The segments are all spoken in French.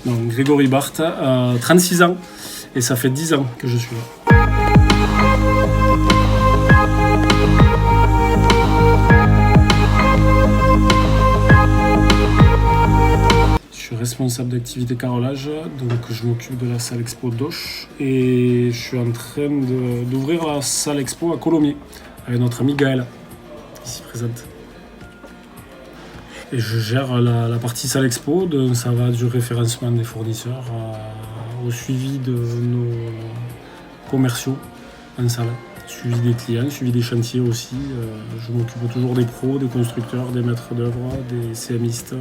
Non, Grégory Barthes, 36 ans, et ça fait 10 ans que je suis là. Je suis responsable d'activité carrelage, donc je m'occupe de la salle expo d'Auch, et je suis en train d'ouvrir la salle expo à Colomiers, avec notre ami Gaël, ici présente. Et je gère la partie salle expo, donc ça va du référencement des fournisseurs au suivi de nos commerciaux en salle. Suivi des clients, suivi des chantiers aussi. Je m'occupe toujours des pros, des constructeurs, des maîtres d'œuvre, des CMistes.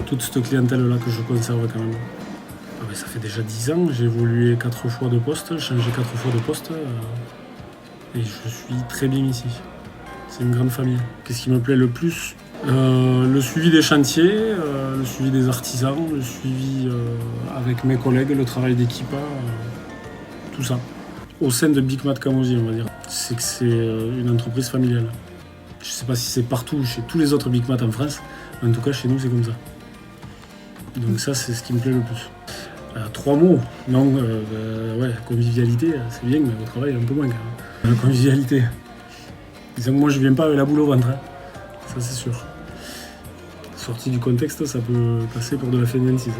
Toute cette clientèle-là que je conserve quand même. Ah ben, ça fait déjà 10 ans, j'ai évolué 4 fois de poste, changé 4 fois de poste. Et je suis très bien ici. C'est une grande famille. Qu'est-ce qui me plaît le plus ? Le suivi des chantiers, le suivi des artisans, le suivi avec mes collègues, le travail d'équipe, tout ça. Au sein de Big Mat Camosier, on va dire, c'est que c'est une entreprise familiale. Je ne sais pas si c'est partout, chez tous les autres Big Mat en France, mais en tout cas chez nous c'est comme ça. Donc ça c'est ce qui me plaît le plus. 3 mots, non, ouais, convivialité, c'est bien, mais au travail un peu moins quand même. La convivialité. Disons que moi je viens pas avec la boule au ventre, hein. Ça c'est sûr. Sorti du contexte, ça peut passer pour de la fainéantise.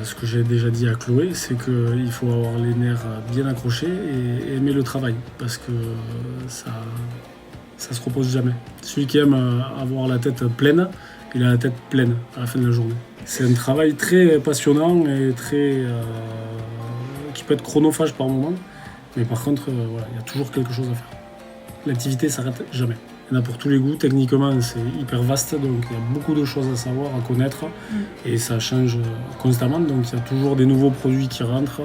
Ce que j'ai déjà dit à Chloé, c'est qu'il faut avoir les nerfs bien accrochés et aimer le travail, parce que ça se repose jamais. Celui qui aime avoir la tête pleine, il a la tête pleine à la fin de la journée. C'est un travail très passionnant et qui peut être chronophage par moment, mais par contre, voilà, il y a toujours quelque chose à faire. L'activité ne s'arrête jamais. Il y en a pour tous les goûts. Techniquement, c'est hyper vaste, donc il y a beaucoup de choses à savoir, à connaître, et ça change constamment. Donc il y a toujours des nouveaux produits qui rentrent,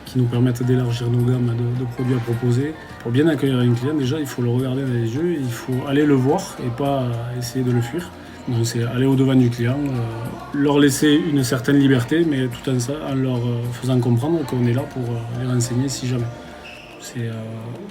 qui nous permettent d'élargir nos gammes de produits à proposer. Pour bien accueillir un client, déjà, il faut le regarder dans les yeux, il faut aller le voir et pas essayer de le fuir. Donc c'est aller au-devant du client, leur laisser une certaine liberté, mais tout en leur faisant comprendre qu'on est là pour les renseigner si jamais. C'est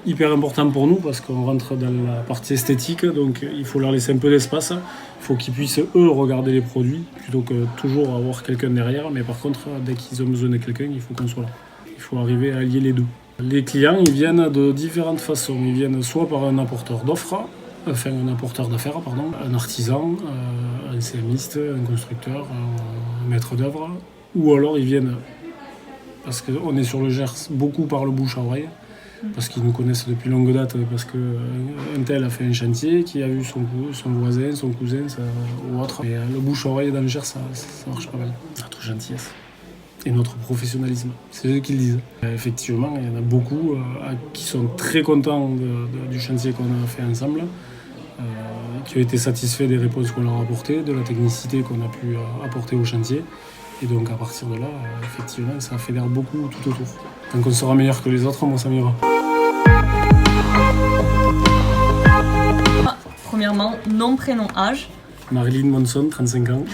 hyper important pour nous parce qu'on rentre dans la partie esthétique, donc il faut leur laisser un peu d'espace. Il faut qu'ils puissent eux regarder les produits plutôt que toujours avoir quelqu'un derrière. Mais par contre, dès qu'ils ont besoin de quelqu'un, il faut qu'on soit là. Il faut arriver à allier les deux. Les clients, ils viennent de différentes façons. Ils viennent soit par un apporteur d'offres, un apporteur d'affaires, un artisan, un CMiste, un constructeur, un maître d'œuvre, ou alors ils viennent, parce qu'on est sur le Gers, beaucoup par le bouche à oreille, parce qu'ils nous connaissent depuis longue date, parce qu'un tel a fait un chantier, qui a vu son voisin, son cousin ou autre. Et le bouche à oreille dans le Gers, ça marche pas mal. Notre gentillesse et notre professionnalisme, c'est eux qui le disent. Effectivement, il y en a beaucoup qui sont très contents du chantier qu'on a fait ensemble, qui ont été satisfaits des réponses qu'on leur a apportées, de la technicité qu'on a pu apporter au chantier. Et donc à partir de là, effectivement, ça fédère beaucoup tout autour. Tant qu'on sera meilleur que les autres, moi ça m'ira. Premièrement, nom, prénom, âge. Marilyn Monson, 35 ans.